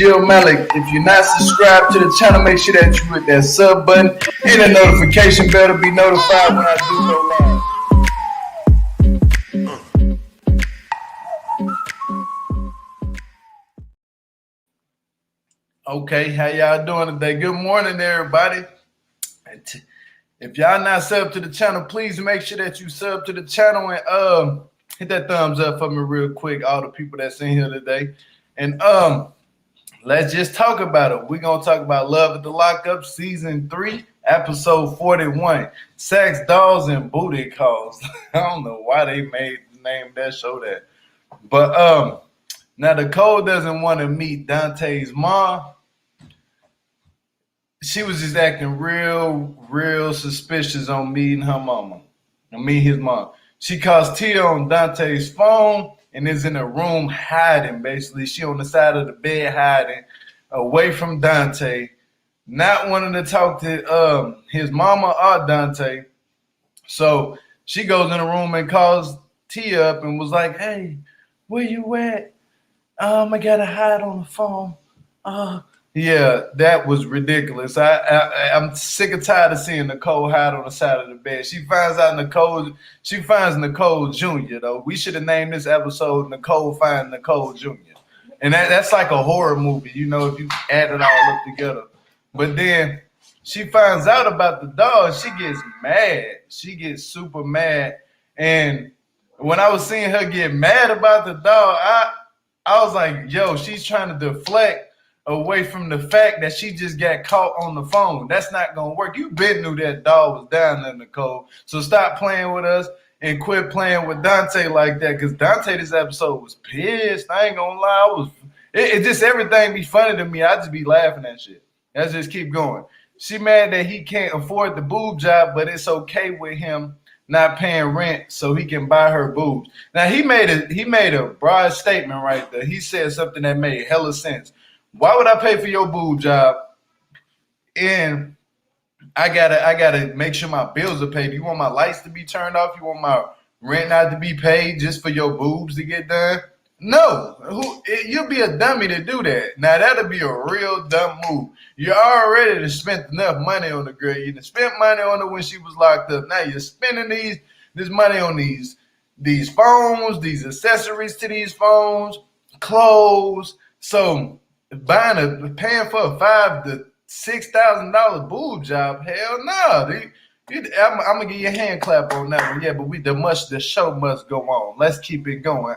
Jill Malik. If you're not subscribed to the channel, make sure that you hit that sub button and the notification bell to be notified when I do go live. Okay, how y'all doing today? Good morning, everybody. If y'all not subbed to the channel, please make sure that you sub to the channel and hit that thumbs up for me real quick, all the people that's in here today. And let's just talk about it. We're gonna talk about Love at the Lockup Season 3, Episode 41. Sex, Dolls, and Booty Calls. I don't know why they made the name of that show that. But now Nicole doesn't want to meet Dante's mom. She was just acting real suspicious on meeting her mama. His mom. She calls Tia on Dante's phone and is in a room hiding, basically. She on the side of the bed hiding, away from Dante, not wanting to talk to his mama or Dante. So she goes in the room and calls Tia up and was like, "Hey, where you at? I gotta hide on the phone." Yeah, that was ridiculous. I'm sick and tired of seeing Nicole hide on the side of the bed. She finds Nicole Jr. though. We should have named this episode Nicole Find Nicole Jr. And that's like a horror movie, you know, if you add it all up together. But then she finds out about the dog. She gets mad. She gets super mad. And when I was seeing her get mad about the dog, I was like, yo, she's trying to deflect away from the fact that she just got caught on the phone. That's not gonna work. You been knew that dog was down there, Nicole. So stop playing with us and quit playing with Dante like that. Cause Dante this episode was pissed. I ain't gonna lie. It just everything be funny to me. I just be laughing at shit. Let's just keep going. She mad that he can't afford the boob job, but it's okay with him not paying rent so he can buy her boobs. Now he made a broad statement right there. He said something that made hella sense. Why would I pay for your boob job? And I gotta make sure my bills are paid. You want my lights to be turned off? You want my rent not to be paid just for your boobs to get done? No, you'll be a dummy to do that. Now that'll be a real dumb move. You already spent enough money on the girl. You spent money on her when she was locked up. Now you're spending this money on these phones, these accessories to these phones, clothes. So paying for a $5,000 to $6,000 boob job, hell no. I'm gonna give you a hand clap on that one. Yeah, but the show must go on. Let's keep it going.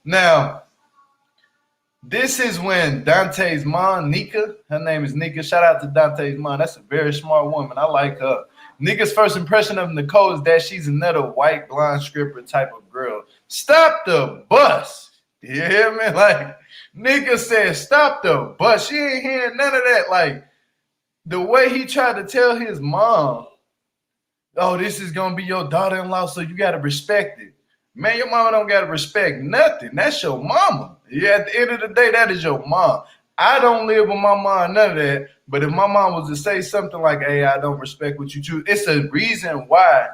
Now this is when Dante's mom, Nika, her name is Nika. Shout out to Dante's mom. That's a very smart woman. I like her. Nika's first impression of Nicole is that she's another white blonde stripper type of girl. Stop the bus. You hear me? Like, Nika said, stop the bus. She ain't hearing none of that. Like, the way he tried to tell his mom, oh, this is going to be your daughter-in-law, so you got to respect it. Man, your mama don't got to respect nothing. That's your mama. Yeah, at the end of the day, that is your mom. I don't live with my mom, none of that. But if my mom was to say something like, hey, I don't respect what you choose, it's a reason why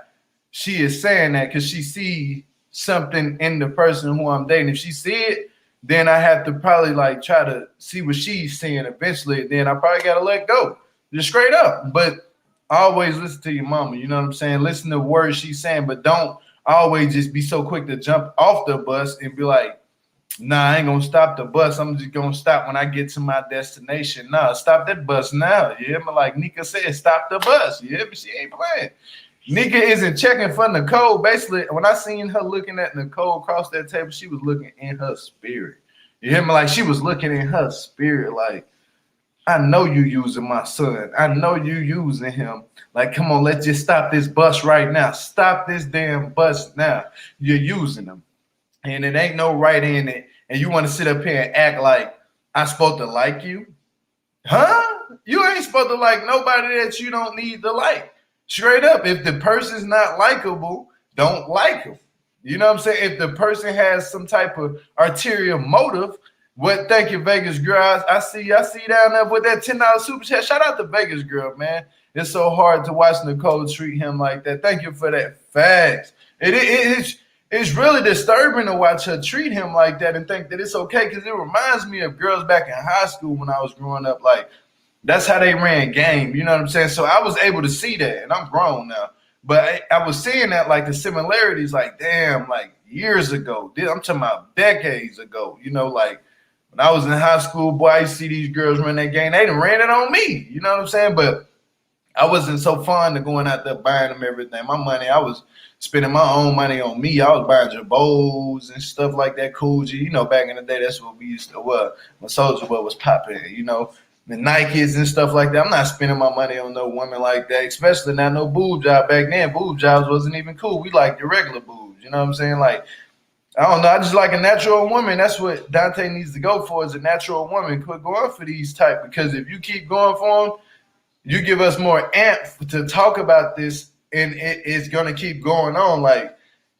she is saying that, because she sees something in the person who I'm dating. If she see it, then I have to probably like try to see what she's seeing eventually. Then I probably got to let go, just straight up. But always listen to your mama. You know what I'm saying? Listen to words she's saying, but don't always just be so quick to jump off the bus and be like, nah, I ain't gonna stop the bus. I'm just gonna stop when I get to my destination. Nah, stop that bus now. You hear me? Like Nika said, stop the bus. You hear me? She ain't playing. Nika isn't checking for Nicole. Basically, when I seen her looking at Nicole across that table, she was looking in her spirit. You hear me? Like she was looking in her spirit like, I know you using my son. I know you using him. Like, come on, let's just stop this bus right now. Stop this damn bus now. You're using him. And it ain't no right in it. And you want to sit up here and act like I'm supposed to like you? Huh? You ain't supposed to like nobody that you don't need to like. Straight up, if the person's not likable, don't like him. You know what I'm saying? If the person has some type of ulterior motive, thank you, Vegas girl. I see down there with that $10 super chat. Shout out to Vegas girl, man. It's so hard to watch Nicole treat him like that. Thank you for that. Facts. it's really disturbing to watch her treat him like that and think that it's okay, because it reminds me of girls back in high school when I was growing up. Like, that's how they ran game. You know what I'm saying? So I was able to see that, and I'm grown now. But I was seeing that, like, the similarities, like, damn, like years ago. I'm talking about decades ago. You know, like when I was in high school, boy, I used to see these girls run that game. They done ran it on me. You know what I'm saying? But I wasn't so fond of going out there buying them everything. My money, I was spending my own money on me. I was buying Jabos and stuff like that, Coogee. You know, back in the day, that's what we used to wear when Soulja Boy was popping, you know, the Nikes and stuff like that. I'm not spending my money on no woman like that, especially not no boob job. Back then, boob jobs wasn't even cool. We liked the regular boobs, you know what I'm saying? Like, I don't know. I just like a natural woman. That's what Dante needs to go for, is a natural woman. Quit going for these type, because if you keep going for them, you give us more amp to talk about this, and it's going to keep going on. Like,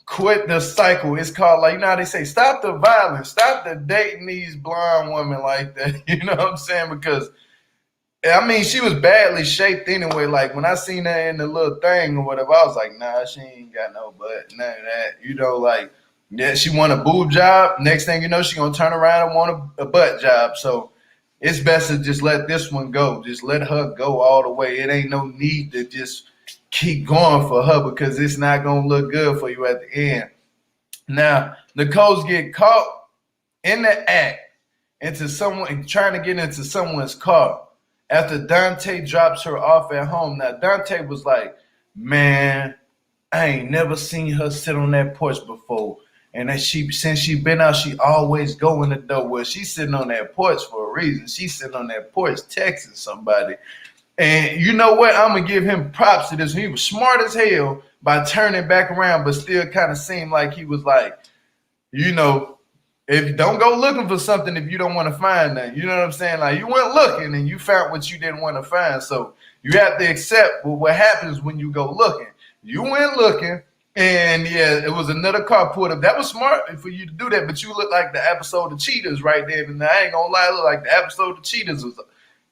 quit the cycle. It's called, like, you know how they say, stop the violence, stop the dating these blonde women like that. You know what I'm saying? Because, I mean, she was badly shaped anyway. Like, when I seen her in the little thing or whatever, I was like, nah, she ain't got no butt, none of that. You know, like, yeah, she want a boob job. Next thing you know, she going to turn around and want a butt job. So, it's best to just let this one go. Just let her go all the way. It ain't no need to just keep going for her, because it's not going to look good for you at the end. Now, Nicole's get caught in the act into someone trying to get into someone's car after Dante drops her off at home. Now, Dante was like, man, I ain't never seen her sit on that porch before. And that since she been out, she always go in the door. Well, she's sitting on that porch for a reason. She's sitting on that porch texting somebody. And you know what? I'm going to give him props to this. He was smart as hell by turning back around, but still kind of seemed like he was like, you know, if you don't go looking for something if you don't want to find nothing. You know what I'm saying? Like, you went looking and you found what you didn't want to find. So you have to accept what happens when you go looking. You went looking. And yeah, it was another car pulled up. That was smart for you to do that, but you look like the episode of Cheetahs right there. And I ain't gonna lie, it looked like the episode of Cheetahs was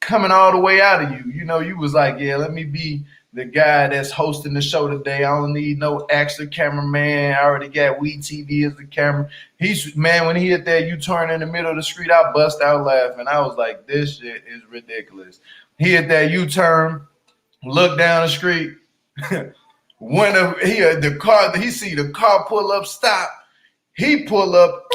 coming all the way out of you. You know, you was like, yeah, let me be the guy that's hosting the show today. I don't need no extra cameraman. I already got wetv as the camera. Man, when he hit that U-turn in the middle of the street, I bust out laughing. I was like, this shit is ridiculous. He hit that U-turn, looked down the street. When the car, he see the car pull up, stop. He pull up,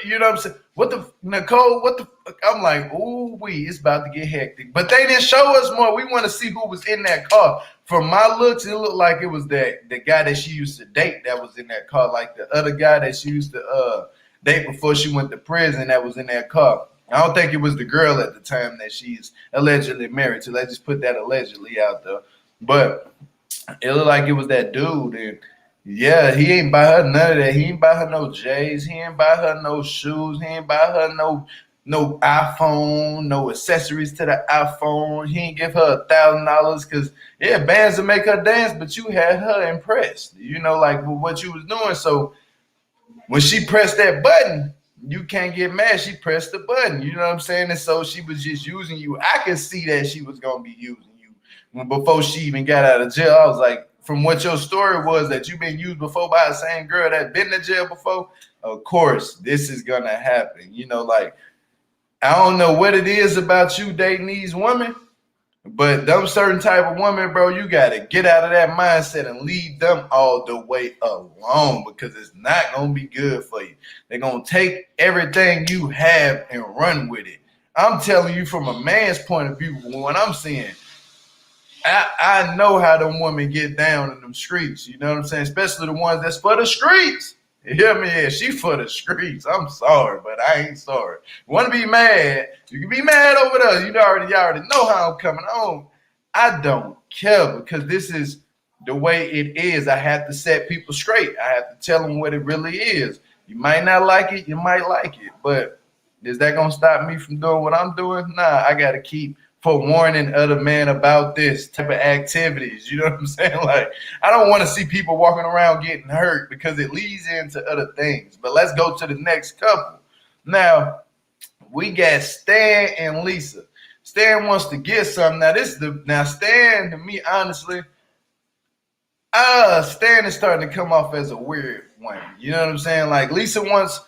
you know what I'm saying? What the, Nicole, what the fuck? I'm like, ooh, it's about to get hectic. But they didn't show us more. We want to see who was in that car. From my looks, it looked like it was the guy that she used to date that was in that car, like the other guy that she used to date before she went to prison that was in that car. I don't think it was the girl at the time that she's allegedly married to. Let's just put that allegedly out there. But it looked like it was that dude, and yeah, he ain't buy her none of that. He ain't buy her no J's. He ain't buy her no shoes. He ain't buy her no iPhone, no accessories to the iPhone. He ain't give her $1,000 because yeah, bands to make her dance, but you had her impressed. You know, like with what you was doing. So when she pressed that button, you can't get mad. She pressed the button. You know what I'm saying? And so she was just using you. I could see that she was gonna be using you. Before she even got out of jail, I was like, from what your story was that you've been used before by the same girl that been to jail before, of course, this is going to happen. You know, like, I don't know what it is about you dating these women, but them certain type of women, bro, you got to get out of that mindset and leave them all the way alone, because it's not going to be good for you. They're going to take everything you have and run with it. I'm telling you from a man's point of view, when I'm seeing, I know how them women get down in them streets. You know what I'm saying? Especially the ones that's for the streets. You hear me? Yeah, she for the streets. I'm sorry, but I ain't sorry. You want to be mad? You can be mad over there. You already know how I'm coming on. I don't care, because this is the way it is. I have to set people straight. I have to tell them what it really is. You might not like it. You might like it. But is that going to stop me from doing what I'm doing? Nah, I got to keep forewarning other men about this type of activities. You know what I'm saying? Like, I don't want to see people walking around getting hurt, because it leads into other things. But let's go to the next couple. Now, we got Stan and Lisa. Stan wants to get something. Now, Stan, to me, honestly, Stan is starting to come off as a weird one. You know what I'm saying? Like Lisa wants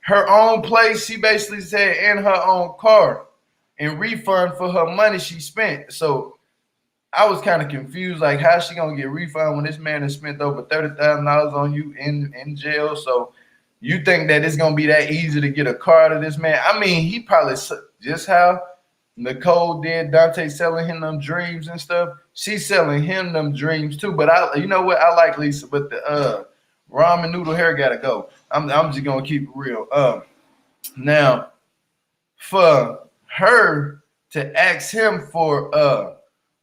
her own place. She basically said in her own car and refund for her money she spent. So I was kind of confused, like how's she gonna get refund when this man has spent over $30,000 on you in jail? So you think that it's gonna be that easy to get a car out of this man? I mean, he probably just how Nicole did Dante selling him them dreams and stuff. She's selling him them dreams too. But you know what? I like Lisa, but the ramen noodle hair gotta go. I'm just gonna keep it real. Now for her to ask him for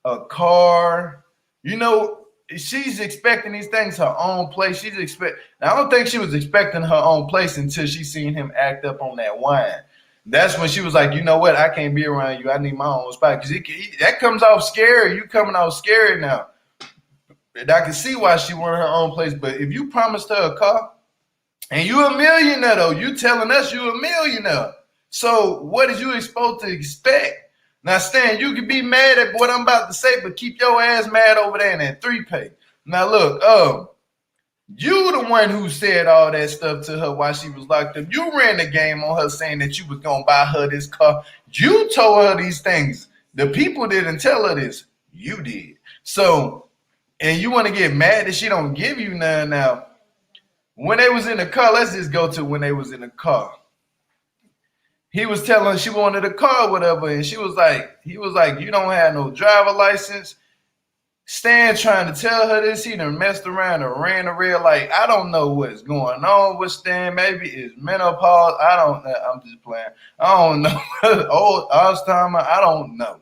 a car, you know, she's expecting these things her own place. I don't think she was expecting her own place until she seen him act up on that wine. That's when she was like, you know what? I can't be around you. I need my own spot. Because that comes off scary. You coming off scary now. And I can see why she wanted her own place. But if you promised her a car, and you a millionaire, though, you telling us you a millionaire. So what is you supposed to expect? Now, Stan, you can be mad at what I'm about to say, but keep your ass mad over there in that 3Pay. Now, look, you the one who said all that stuff to her while she was locked up. You ran the game on her saying that you was going to buy her this car. You told her these things. The people didn't tell her this. You did. So, and you want to get mad that she don't give you none now. When they was in the car, let's just go to when they was in the car. He was telling her she wanted a car or whatever, and he was like, you don't have no driver license. Stan trying to tell her this, he done messed around and ran the red light. I don't know what's going on with Stan. Maybe it's menopause. I don't know. I'm just playing. I don't know. Old Alzheimer. I don't know.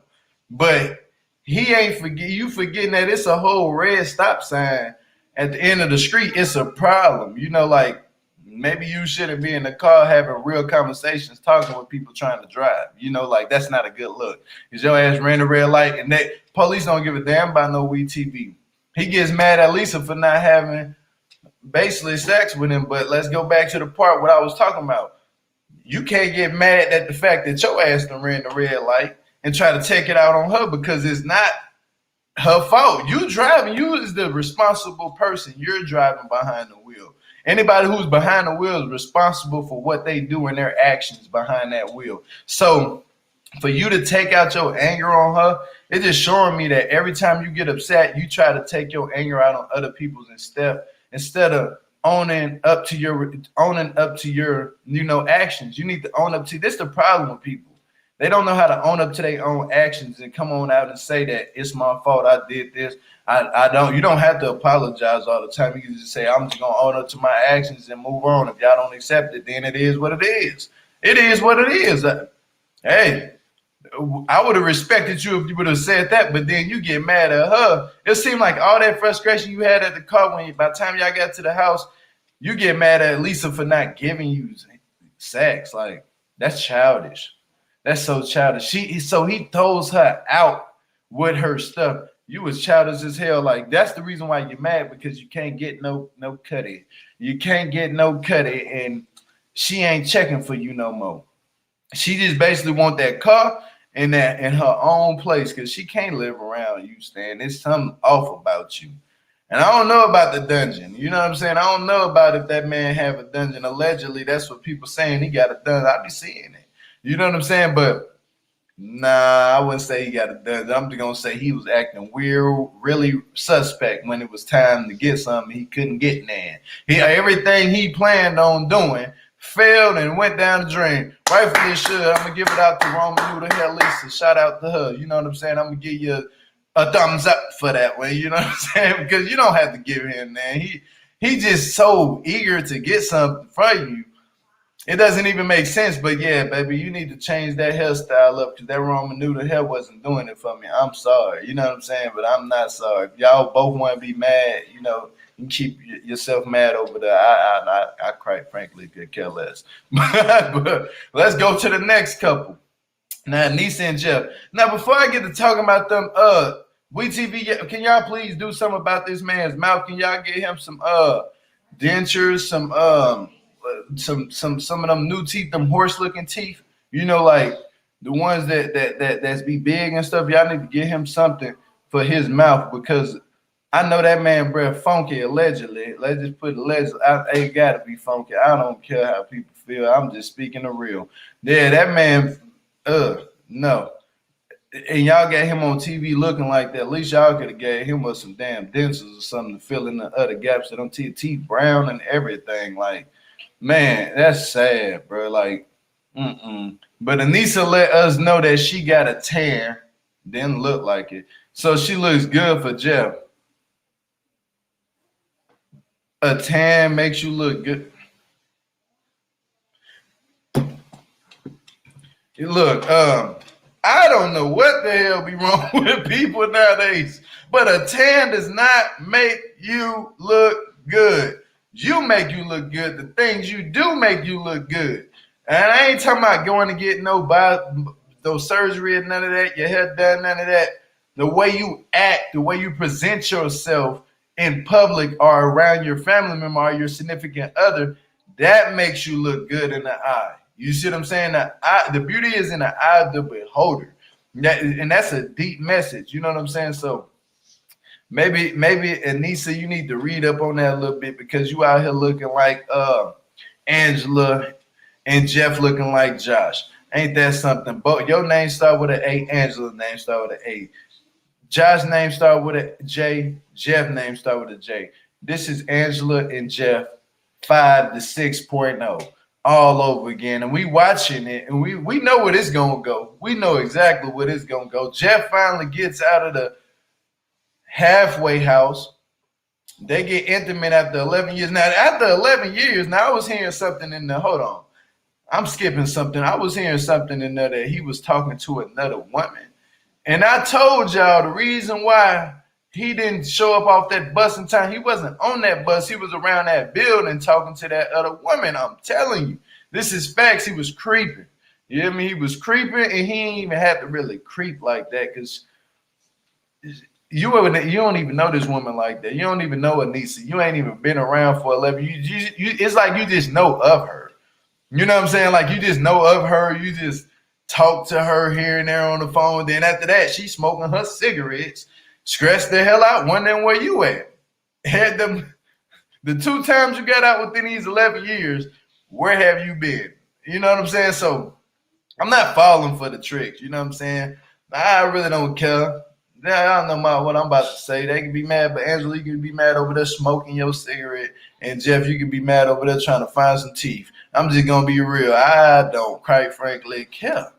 But he ain't you forgetting that it's a whole red stop sign at the end of the street. It's a problem. You know, like maybe you shouldn't be in the car having real conversations, talking with people trying to drive. You know, like that's not a good look. Because your ass ran the red light and they police don't give a damn about no WeTV. He gets mad at Lisa for not having basically sex with him. But let's go back to the part what I was talking about. You can't get mad at the fact that your ass done ran the red light and try to take it out on her because it's not her fault. You driving, you is the responsible person. You're driving behind the wheel. Anybody who's behind the wheel is responsible for what they do and their actions behind that wheel. So for you to take out your anger on her, it's just showing me that every time you get upset, you try to take your anger out on other people's instead of owning up to your actions. You need to own up to. This is the problem with people. They don't know how to own up to their own actions and come on out and say that it's my fault. I did this. I don't. You don't have to apologize all the time. You can just say, I'm just gonna own up to my actions and move on. If y'all don't accept it, then it is what it is. It is what it is. Hey, I would have respected you if you would have said that, but then you get mad at her. It seemed like all that frustration you had at the car by the time y'all got to the house, you get mad at Lisa for not giving you sex. Like, that's childish. That's so childish. So he throws her out with her stuff. You was childish as hell. Like, that's the reason why you're mad, because you can't get no cutty. You can't get no cutty, and she ain't checking for you no more. She just basically want that car in her own place, because she can't live around you, Stan. There's something off about you. And I don't know about the dungeon. You know what I'm saying? I don't know about if that man have a dungeon. Allegedly, that's what people saying. He got a dungeon. I be seeing it. You know what I'm saying? But nah, I wouldn't say he got a dungeon. I'm just going to say he was acting weird, really suspect when it was time to get something he couldn't get in. Everything he planned on doing failed and went down the drain. Rightfully should. I'm going to give it out to Roman Noodle Hair Lisa. Shout out to her. You know what I'm saying? I'm going to give you a thumbs up for that one. You know what I'm saying? Because you don't have to give him, man. He just so eager to get something from you. It doesn't even make sense. But yeah, baby, you need to change that hairstyle up, because that Roman Noodle hair wasn't doing it for me. I'm sorry. You know what I'm saying? But I'm not sorry. If y'all both want to be mad, you know, you keep yourself mad over there. I quite frankly could care less. But let's go to the next couple. Now, Nisa and Jeff. Now, before I get to talking about them, WeTV, can y'all please do something about this man's mouth? Can y'all get him some dentures, some of them new teeth, them horse-looking teeth? You know, like the ones that's be big and stuff. Y'all need to get him something for his mouth, because I know that man breath funky allegedly. Let's just put allegedly. It gotta be funky. I don't care how people feel. I'm just speaking the real. Yeah, that man. No. And y'all got him on TV looking like that. At least y'all could have gave him some damn dentures or something to fill in the other gaps of them teeth brown and everything. Like, man, that's sad, bro. Like, But Anissa let us know that she got a tan. Didn't look like it. So she looks good for Jeff. A tan makes you look good. Look, I don't know what the hell be wrong with people nowadays, but a tan does not make you look good. You make you look good. The things you do make you look good. And I ain't talking about going to get no surgery and none of that, your hair done, none of that. The way you act, the way you present yourself in public or around your family member or your significant other, that makes you look good in the eye. You see what I'm saying? The beauty is in the eye of the beholder. And that's a deep message. You know what I'm saying? So maybe Anissa, you need to read up on that a little bit because you out here looking like Angela and Jeff looking like Josh. Ain't that something? But your name start with an A, Angela's name start with an A. Josh's name start with a J, Jeff's name start with a J. This is Angela and Jeff 5 to 6.0. All over again, and we watching it, and we know where it's gonna go. We know exactly where it's gonna go. Jeff finally gets out of the halfway house. They get intimate after 11 years. Now, after 11 years, now I was hearing something in there. Hold on, I'm skipping something. I was hearing something in there that he was talking to another woman, and I told y'all the reason why he didn't show up off that bus in time. He wasn't on that bus. He was around that building talking to that other woman. I'm telling you, this is facts. He was creeping. You hear me? He was creeping, and he ain't even had to really creep like that because you don't even know this woman like that. You don't even know Anissa. You ain't even been around for 11 years. It's like you just know of her. You know what I'm saying? Like you just know of her. You just talk to her here and there on the phone. Then after that, she's smoking her cigarettes. Stressed the hell out, wondering where you at. Had them the 2 times you got out within these 11 years, where have you been? You know what I'm saying? So I'm not falling for the tricks. You know what I'm saying? I really don't care. I don't know what I'm about to say. They can be mad, but Angela, you can be mad over there smoking your cigarette. And Jeff, you can be mad over there trying to find some teeth. I'm just going to be real. I don't, quite frankly, care.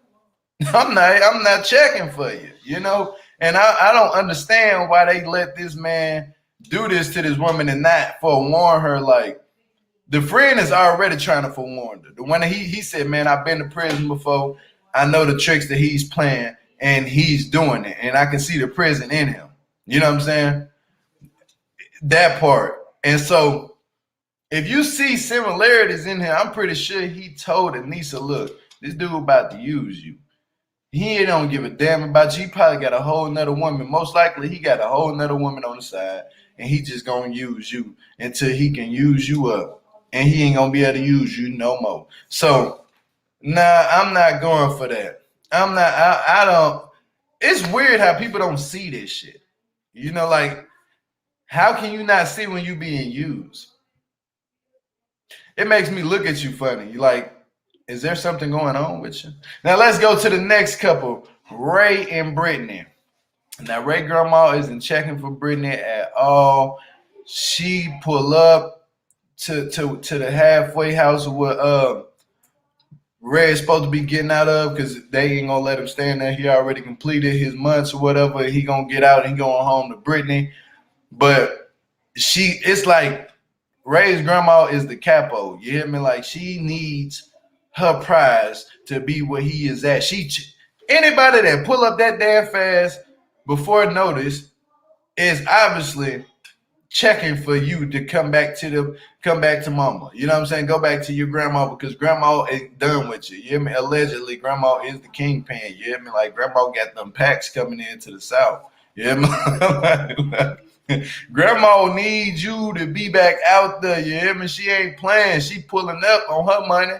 I'm not checking for you, you know? And I don't understand why they let this man do this to this woman and not forewarn her. Like, the friend is already trying to forewarn her. The one that he said, man, I've been to prison before. I know the tricks that he's playing, and he's doing it. And I can see the prison in him. You know what I'm saying? That part. And so, if you see similarities in him, I'm pretty sure he told Anissa, look, this dude about to use you. He don't give a damn about you. He probably got a whole nother woman. Most likely, he got a whole nother woman on the side, and he just gonna use you until he can use you up, and he ain't gonna be able to use you no more. So, nah, I'm not going for that. I'm not. I don't. It's weird how people don't see this shit. You know, like, how can you not see when you being used? It makes me look at you funny. Like, is there something going on with you? Now let's go to the next couple, Ray and Brittany. Now Ray grandma isn't checking for Brittany at all. She pull up to the halfway house where Ray is supposed to be getting out of because they ain't gonna let him stay in there. He already completed his months or whatever. He gonna get out and going home to Brittany. But it's like Ray's grandma is the capo. You hear me? Like she needs her prize to be where he is at. Anybody that pull up that damn fast before notice is obviously checking for you to come back to mama. You know what I'm saying? Go back to your grandma because grandma ain't done with you. You hear me? Allegedly, grandma is the kingpin. You hear me? Like grandma got them packs coming into the South. You hear me? Grandma needs you to be back out there. You hear me? She ain't playing. She pulling up on her money.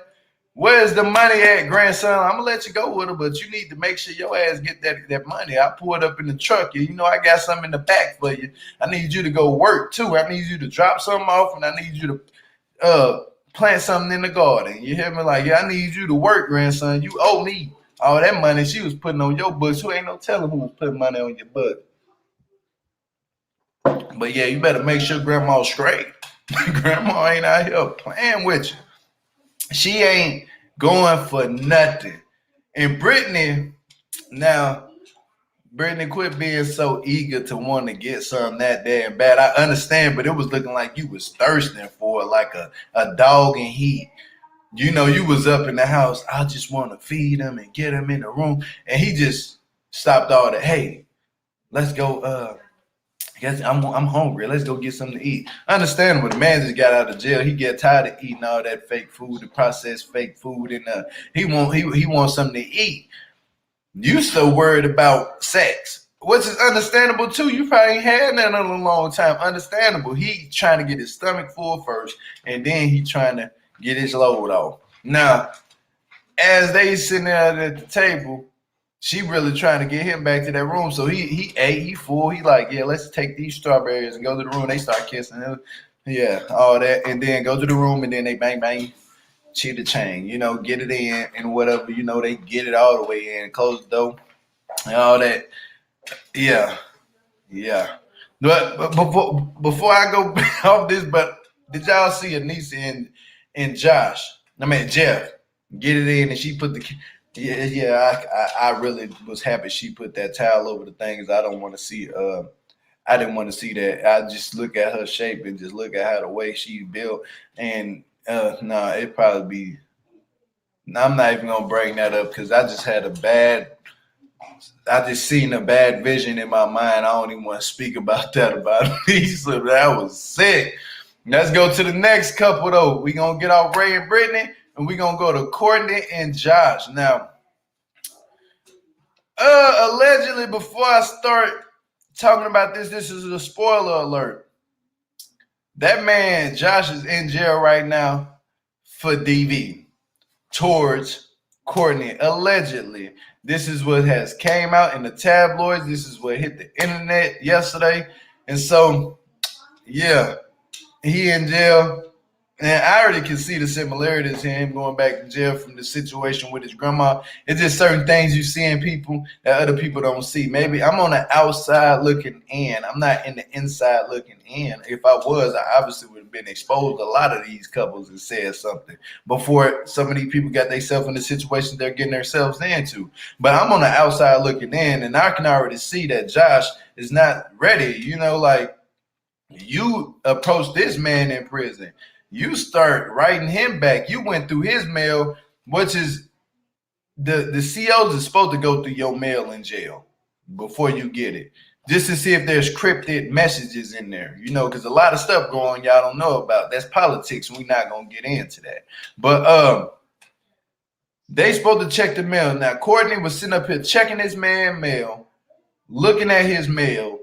Where's the money at, grandson? I'm gonna let you go with her, but you need to make sure your ass get that money. I pull it up in the truck. You know I got something in the back for you. I need you to go work too. I need you to drop something off, and I need you to plant something in the garden. You hear me? Like, yeah, I need you to work, grandson. You owe me all that money she was putting on your books. Who ain't no telling who was putting money on your butt. But yeah, you better make sure grandma's straight. Grandma ain't out here playing with you. She ain't going for nothing. And Brittany, now, Brittany, quit being so eager to want to get something that damn bad. I understand, but it was looking like you was thirsting for it, like a dog in heat. You know, you was up in the house. I just want to feed him and get him in the room. And he just stopped all that. Hey, let's go. I'm hungry. Let's go get something to eat. Understandable. The man just got out of jail. He get tired of eating all that fake food, the processed fake food, and he wants something to eat. You so worried about sex, which is understandable too. You probably ain't had that in a long time. Understandable. He trying to get his stomach full first, and then he trying to get his load off. Now, as they sitting there at the table, she really trying to get him back to that room. So he ate, he full. He like, yeah, let's take these strawberries and go to the room. They start kissing him. Yeah, all that. And then go to the room and then they bang, bang, cheetah chain, you know, get it in and whatever, you know, they get it all the way in, close the door and all that. Yeah. But before I go off this, but did y'all see Anissa and Jeff get it in and she put the I really was happy she put that towel over the things. I don't want to see I didn't want to see that. I just look at her shape and just look at how the way she built. And it'd probably be. I'm not even gonna bring that up because I just had I just seen a bad vision in my mind. I don't even want to speak about that about Lisa. That was sick. Let's go to the next couple though. We gonna get off Ray and Brittany, and we gonna go to Courtney and Josh. Now, allegedly, before I start talking about this is a spoiler alert. That man, Josh, is in jail right now for DV towards Courtney. Allegedly. This is what has came out in the tabloids. This is what hit the internet yesterday. And so, yeah, he in jail. And I already can see the similarities in him going back to jail from the situation with his grandma. It's just certain things you see in people that other people don't see. Maybe I'm on the outside looking in. I'm not in the inside looking in. If I was, I obviously would have been exposed to a lot of these couples and said something before some of these people got themselves in the situation they're getting themselves into. But I'm on the outside looking in, and I can already see that Josh is not ready. You know, like you approach this man in prison. You start writing him back. You went through his mail, which is the COs is supposed to go through your mail in jail before you get it, just to see if there's cryptic messages in there, you know, because a lot of stuff going on y'all don't know about. That's politics. We're not gonna get into that. But they supposed to check the mail. Now Courtney was sitting up here checking his man mail, looking at his mail,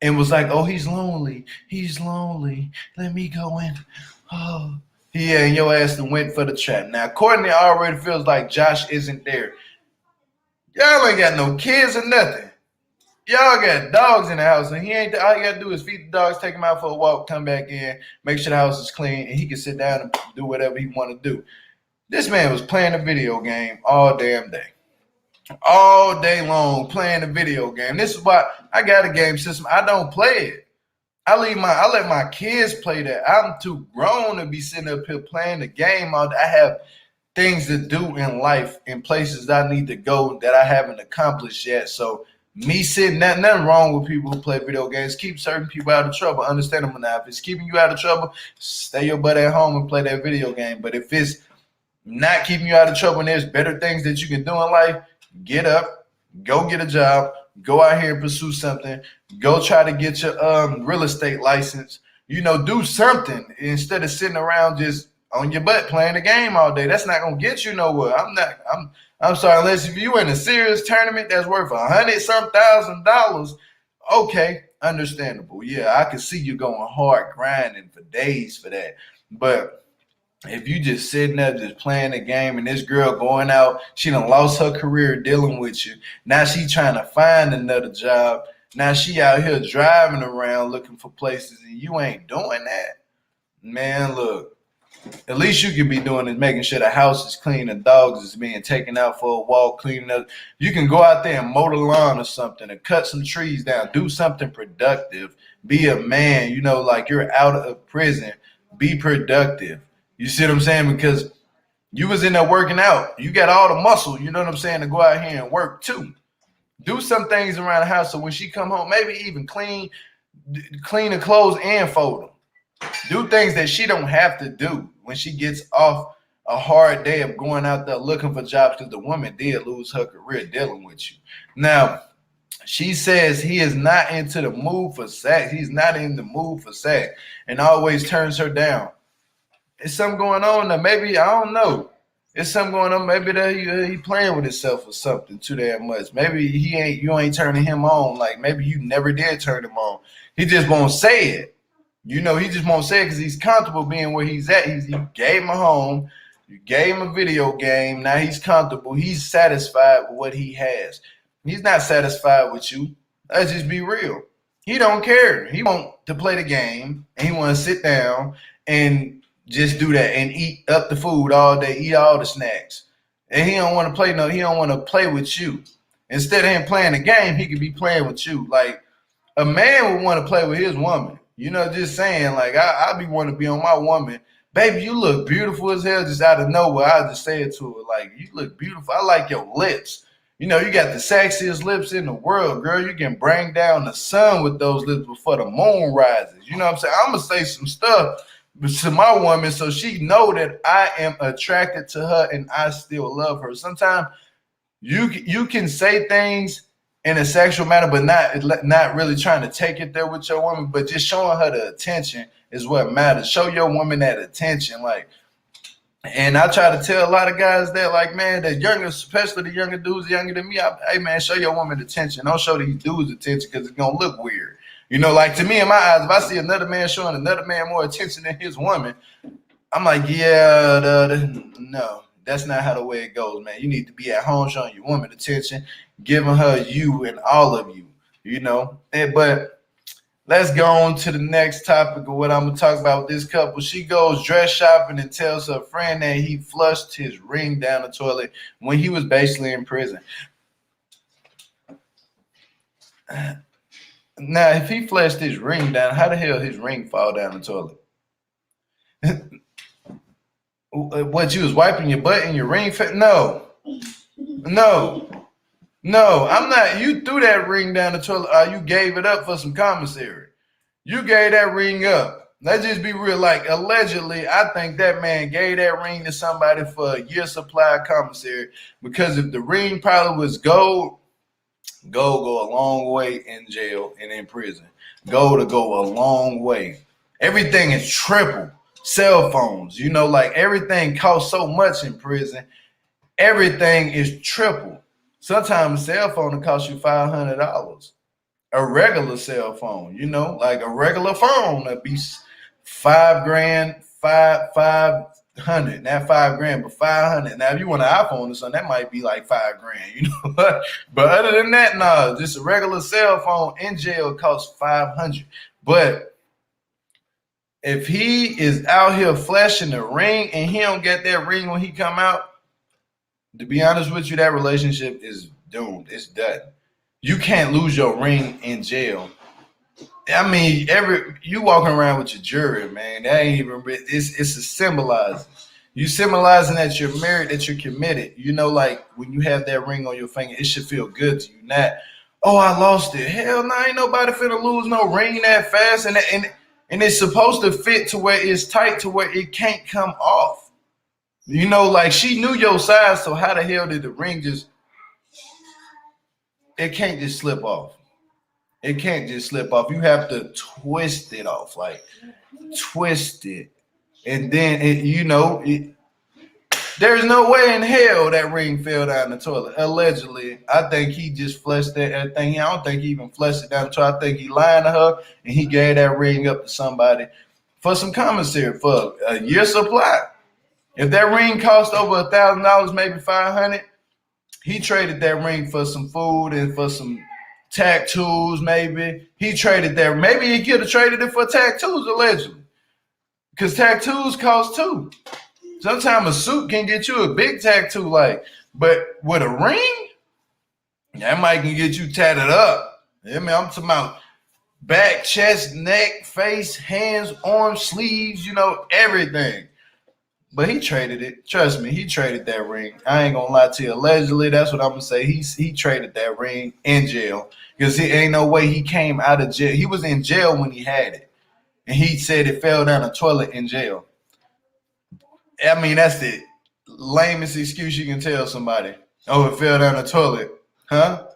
and was like, "Oh, he's lonely. He's lonely. Let me go in." Oh, yeah, and your ass went for the trap. Now, Courtney already feels like Josh isn't there. Y'all ain't got no kids or nothing. Y'all got dogs in the house, and he ain't. All you gotta do is feed the dogs, take them out for a walk, come back in, make sure the house is clean, and he can sit down and do whatever he want to do. This man was playing a video game all damn day. All day long playing a video game. This is why I got a game system. I don't play it. I let my kids play that. I'm too grown to be sitting up here playing the game. I have things to do in life and places that I need to go that I haven't accomplished yet. So me sitting, nothing wrong with people who play video games. Keep certain people out of trouble. Understandable now. If it's keeping you out of trouble, stay your butt at home and play that video game. But if it's not keeping you out of trouble and there's better things that you can do in life, get up, go get a job, go out here and pursue something. Go try to get your real estate license. You know, do something instead of sitting around just on your butt playing the game all day. That's not gonna get you nowhere. I'm sorry, unless if you in a serious tournament that's worth $100,000. Okay, understandable. Yeah, I can see you going hard grinding for days for that. But if you just sitting there just playing the game and this girl going out, she done lost her career dealing with you. Now she trying to find another job. Now she out here driving around looking for places and you ain't doing that. Man, look, at least you can be doing is making sure the house is clean, the dogs is being taken out for a walk, cleaning up. You can go out there and mow the lawn or something, or cut some trees down, do something productive. Be a man, you know, like you're out of prison. Be productive. You see what I'm saying? Because you was in there working out. You got all the muscle, you know what I'm saying, to go out here and work too. Do some things around the house so when she come home, maybe even clean the clothes and fold them. Do things that she don't have to do when she gets off a hard day of going out there looking for jobs, because the woman did lose her career dealing with you. Now, she says he is not into the mood for sex. He's not in the mood for sex and always turns her down. Is something going on there? Maybe, I don't know. It's something going on. Maybe that he playing with himself or something too damn much. Maybe you ain't turning him on. Like maybe you never did turn him on. He just won't say it. You know, he just won't say it because he's comfortable being where he's at. You gave him a home. You gave him a video game. Now he's comfortable. He's satisfied with what he has. He's not satisfied with you. Let's just be real. He don't care. He want to play the game and he want to sit down and just do that and eat up the food all day, eat all the snacks. And he don't want to play he don't want to play with you. Instead of him playing the game, he could be playing with you. Like a man would want to play with his woman. You know, just saying, like, I be wanting to be on my woman. Baby, you look beautiful as hell just out of nowhere. I just say it to her, like, you look beautiful. I like your lips. You know, you got the sexiest lips in the world, girl. You can bring down the sun with those lips before the moon rises. You know what I'm saying? I'm going to say some stuff to my woman so she know that I am attracted to her and I still love her. Sometimes you can say things in a sexual manner, but not really trying to take it there with your woman, but just showing her the attention is what matters. Show your woman that attention, like. And I try to tell a lot of guys that, like, man, that younger, especially the younger dudes younger than me, hey man, show your woman attention. Don't show these dudes attention because it's gonna look weird. You know, like to me in my eyes, if I see another man showing another man more attention than his woman, I'm like, yeah, no. That's not how the way it goes, man. You need to be at home showing your woman attention, giving her you and all of you, you know. But let's go on to the next topic of what I'm going to talk about with this couple. She goes dress shopping and tells her friend that he flushed his ring down the toilet when he was basically in prison. Now, if he flushed his ring down, how the hell his ring fall down the toilet? What, you was wiping your butt and your ring fit? No, I'm not. You threw that ring down the toilet. You gave it up for some commissary. You gave that ring up. Let's just be real. Like, allegedly, I think that man gave that ring to somebody for a year's supply of commissary, because if the ring probably was gold go a long way in jail and in prison. Gold go a long way. Everything is triple. Cell phones, you know, like everything costs so much in prison. Everything is triple. Sometimes a cell phone will cost you $500. A regular cell phone, you know, like a regular phone that'd be $5,000, $500. Not $5,000, but $500. Now, if you want an iPhone or something, that might be like $5,000, you know. But other than that, no, just a regular cell phone in jail costs $500. But if he is out here flashing the ring and he don't get that ring when he come out, to be honest with you, that relationship is doomed. It's done. You can't lose your ring in jail. I mean, you walking around with your jewelry, man. That ain't even. It's a symbolizing. You symbolizing that you're married, that you're committed. You know, like when you have that ring on your finger, it should feel good to you. Not, oh, I lost it. Hell no, ain't nobody finna lose no ring that fast. And it's supposed to fit to where it's tight to where it can't come off. You know, like she knew your size, so how the hell did the ring it can't just slip off. It can't just slip off. You have to twist it off, like twist it. And then, there's no way in hell that ring fell down the toilet. Allegedly, I think he just flushed that thing. I don't think he even flushed it down the toilet. I think he lied to her and he gave that ring up to somebody for some commissary for a year supply. If that ring cost over $1,000, maybe $500, he traded that ring for some food and for some tattoos. Maybe he traded that. Maybe he could have traded it for tattoos, allegedly, because tattoos cost too. Sometimes a suit can get you a big tattoo, but with a ring, that might can get you tatted up. I mean, I'm talking about back, chest, neck, face, hands, arms, sleeves, everything. But he traded it. Trust me, he traded that ring. I ain't gonna lie to you. Allegedly, that's what I'm gonna say. He traded that ring in jail because there ain't no way he came out of jail. He was in jail when he had it, and he said it fell down the toilet in jail. I mean, that's the lamest excuse you can tell somebody. Oh, it fell down the toilet, huh?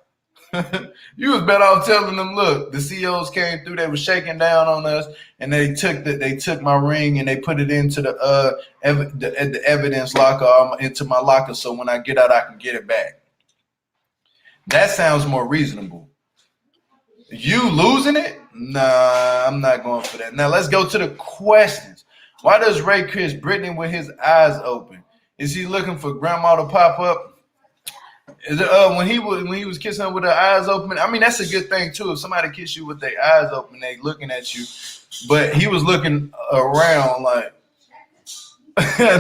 You was better off telling them, look, the CEOs came through, they were shaking down on us, and they took my ring and they put it into the evidence locker, into my locker, so when I get out, I can get it back. That sounds more reasonable. You losing it? Nah, I'm not going for that. Now let's go to the questions. Why does Ray kiss Brittany with his eyes open? Is he looking for grandma to pop up? When he was kissing her with her eyes open, I mean, that's a good thing too. If somebody kiss you with their eyes open, they looking at you. But he was looking around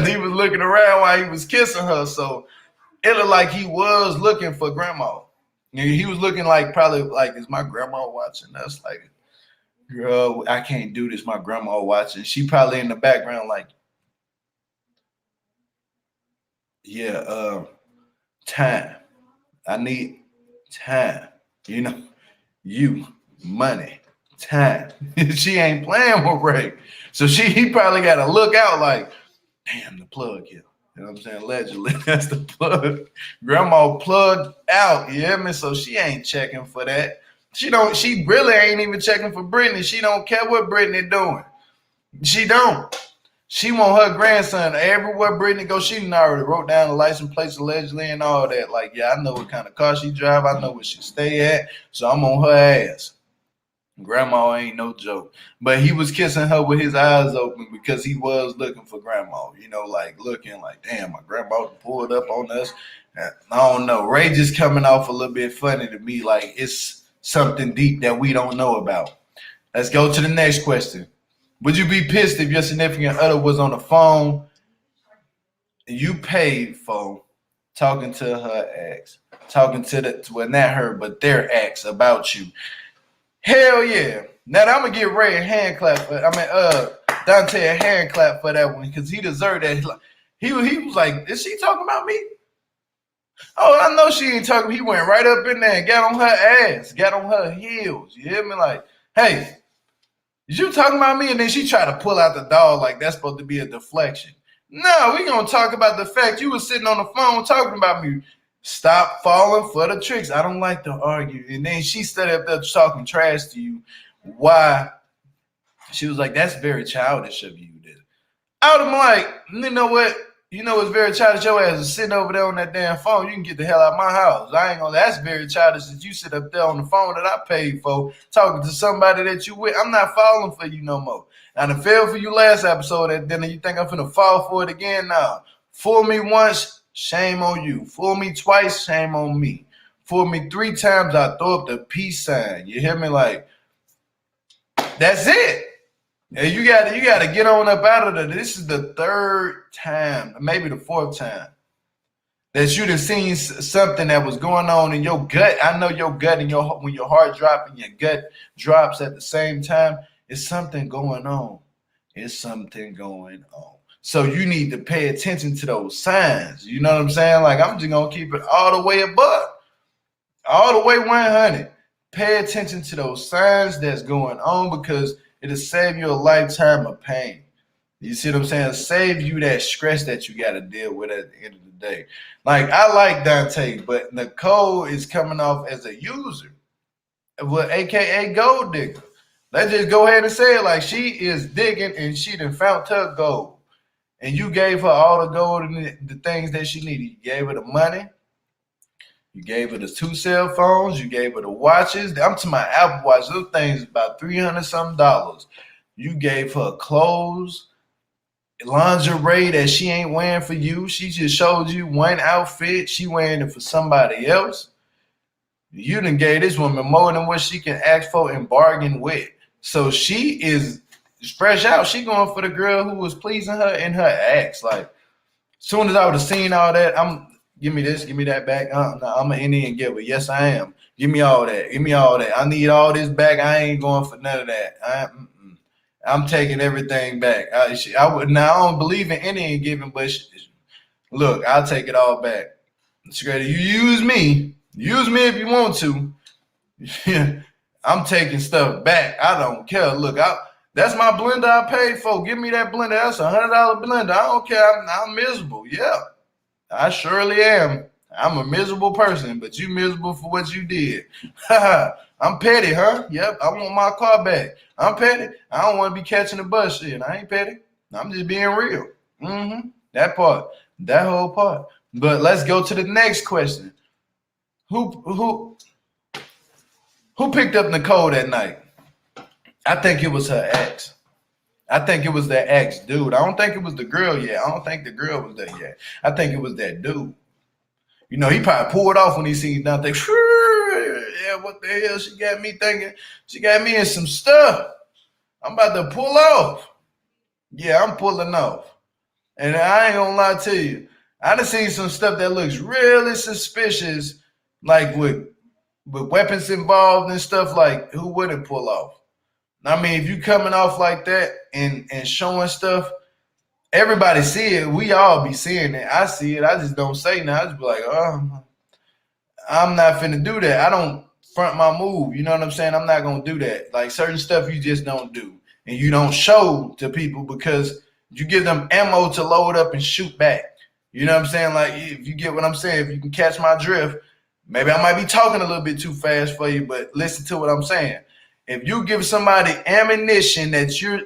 he was looking around while he was kissing her. So it looked like he was looking for grandma. He was looking probably is my grandma watching? That's girl, I can't do this. My grandma watching. She probably in the background time. I need time. You, money, time. She ain't playing with Ray. So he probably got to look out damn, the plug here. You know what I'm saying? Allegedly, that's the plug. Grandma plugged out. You hear me? So she ain't checking for that. She really ain't even checking for Brittany. She don't care what Brittany doing. She don't. She want her grandson everywhere Brittany goes. She already wrote down the license plates allegedly and all that. I know what kind of car she drive. I know where she stay at. So I'm on her ass. Grandma ain't no joke. But he was kissing her with his eyes open because he was looking for grandma. Looking damn, my grandma pulled up on us. I don't know. Ray just coming off a little bit funny to me. It's something deep that we don't know about. Let's go to the next question. Would you be pissed if your significant other was on the phone and you paid for talking to her ex, talking to not her, but their ex about you? Hell yeah. Now I'm gonna give Ray a hand clap for Dante a hand clap for that one because he deserved that. He was like, is she talking about me? Oh, I know she ain't talking. He went right up in there and got on her ass, got on her heels. You hear me? Hey, is you talking about me? And then she tried to pull out the dog like that's supposed to be a deflection. No, we gonna talk about the fact you was sitting on the phone talking about me. Stop falling for the tricks. I don't like to argue. And then she stood up there talking trash to you. Why? She was like, that's very childish of you. I would have been you know what? It's very childish. Your ass is sitting over there on that damn phone. You can get the hell out of my house. I ain't gonna. That's very childish that you sit up there on the phone that I paid for, talking to somebody that you with. I'm not falling for you no more. I done fell for you last episode, and then you think I'm finna fall for it again? Nah. Fool me once, shame on you. Fool me twice, shame on me. Fool me 3 times, I throw up the peace sign. You hear me? That's it. And you gotta get on up out of there. This is the 3rd time, maybe the 4th time, that you done seen something that was going on in your gut. I know your gut and when your heart drops and your gut drops at the same time, it's something going on. It's something going on. So you need to pay attention to those signs. You know what I'm saying? I'm just gonna keep it all the way above, all the way 100. Pay attention to those signs that's going on because it'll save you a lifetime of pain. You see what I'm saying? It'll save you that stress that you got to deal with at the end of the day. I like Dante, but Nicole is coming off as a user, AKA gold digger. Let's just go ahead and say it she is digging and she done found her gold. And you gave her all the gold and the things that she needed. You gave her the money. You gave her the 2 cell phones. You gave her the watches. I'm to my Apple Watch. Those things about $300 something. You gave her clothes. lingerie that she ain't wearing for you. She just showed you one outfit. She wearing it for somebody else. You done gave this woman more than what she can ask for and bargain with. So she is fresh out. She going for the girl who was pleasing her in her acts. Like, as soon as I would have seen all that, give me this, give me that back. No, I'm an Indian giver. Yes, I am. Give me all that. Give me all that. I need all this back. I ain't going for none of that. I'm taking everything back. I don't believe in Indian giving, but look, I'll take it all back. Straight, you use me if you want to. I'm taking stuff back. I don't care. Look, that's my blender I paid for. Give me that blender. That's $100 blender. I don't care. I'm miserable. Yeah, I surely am. I'm a miserable person, but you miserable for what you did. I'm petty, huh? Yep, I want my car back. I'm petty. I don't want to be catching the bus shit. I ain't petty. I'm just being real. That part. That whole part. But let's go to the next question. Who picked up Nicole that night? I think it was her ex. I think it was that ex dude. I don't think it was the girl yet. I don't think the girl was there yet. I think it was that dude. You know, he probably pulled off when he seen Dante. Yeah, what the hell? She got me thinking. She got me in some stuff. I'm about to pull off. Yeah, I'm pulling off. And I ain't gonna lie to you. I done seen some stuff that looks really suspicious, like with weapons involved and stuff. Like, who wouldn't pull off? I mean, if you coming off like that and showing stuff, everybody see it. We all be seeing it. I see it. I just don't say nothing. I just be like, oh, I'm not finna do that. I don't front my move. You know what I'm saying? I'm not gonna do that. Like, certain stuff you just don't do. And you don't show to people because you give them ammo to load up and shoot back. You know what I'm saying? Like, if you get what I'm saying, if you can catch my drift, maybe I might be talking a little bit too fast for you, but listen to what I'm saying. If you give somebody ammunition that your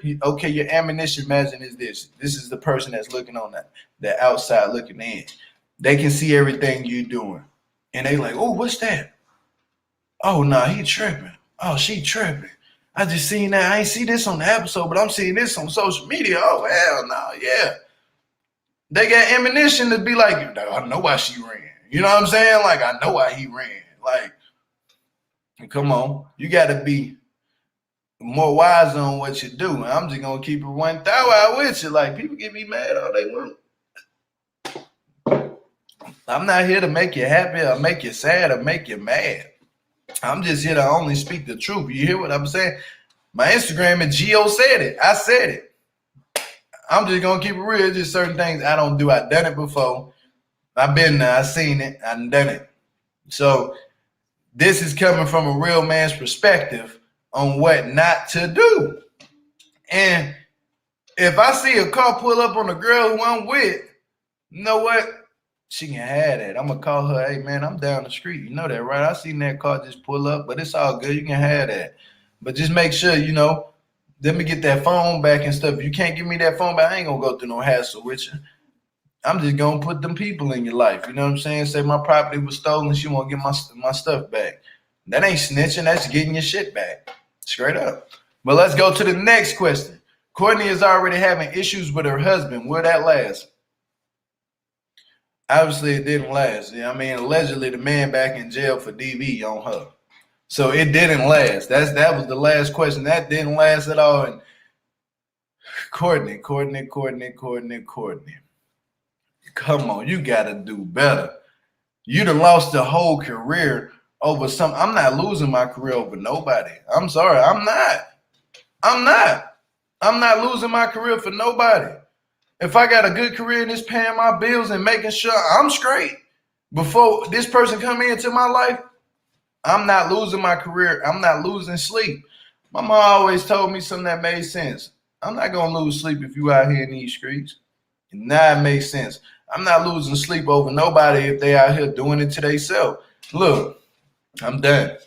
ammunition, imagine is this. This is the person that's looking on the outside looking in. They can see everything you doing. And they like, oh, what's that? Oh, no, he tripping. Oh, she tripping. I just seen that. I ain't see this on the episode, but I'm seeing this on social media. Oh, hell no, yeah. They got ammunition to be like, I know why she ran. You know what I'm saying? Like, I know why he ran. Like, come on. You got to be more wise on what you do. I'm just going to keep it 1,000 out with you. Like, people get me mad all they want. I'm not here to make you happy or make you sad or make you mad. I'm just here to only speak the truth. You hear what I'm saying? My Instagram and Gio said it. I said it. I'm just going to keep it real. Just certain things I don't do. I've done it before. I've been there. I've seen it. I've done it. So this is coming from a real man's perspective on what not to do. And if I see a car pull up on a girl who I'm with, you know what? She can have that. I'm going to call her, hey, man, I'm down the street. You know that, right? I seen that car just pull up, but it's all good. You can have that. But just make sure, let me get that phone back and stuff. If you can't give me that phone back, I ain't going to go through no hassle with you. I'm just going to put them people in your life. You know what I'm saying? Say my property was stolen. She won't get my stuff back. That ain't snitching. That's getting your shit back. Straight up. But let's go to the next question. Courtney is already having issues with her husband. Will that last? Obviously, it didn't last. I mean, allegedly, the man back in jail for DV on her. So it didn't last. That was the last question. That didn't last at all. And Courtney. Come on, you got to do better. You done lost the whole career over something. I'm not losing my career over nobody. I'm sorry. I'm not losing my career for nobody. If I got a good career and it's paying my bills and making sure I'm straight before this person come into my life, I'm not losing my career. I'm not losing sleep. My mom always told me something that made sense. I'm not going to lose sleep if you out here in these streets. And now it makes sense. I'm not losing sleep over nobody if they out here doing it to themselves. Look, I'm done.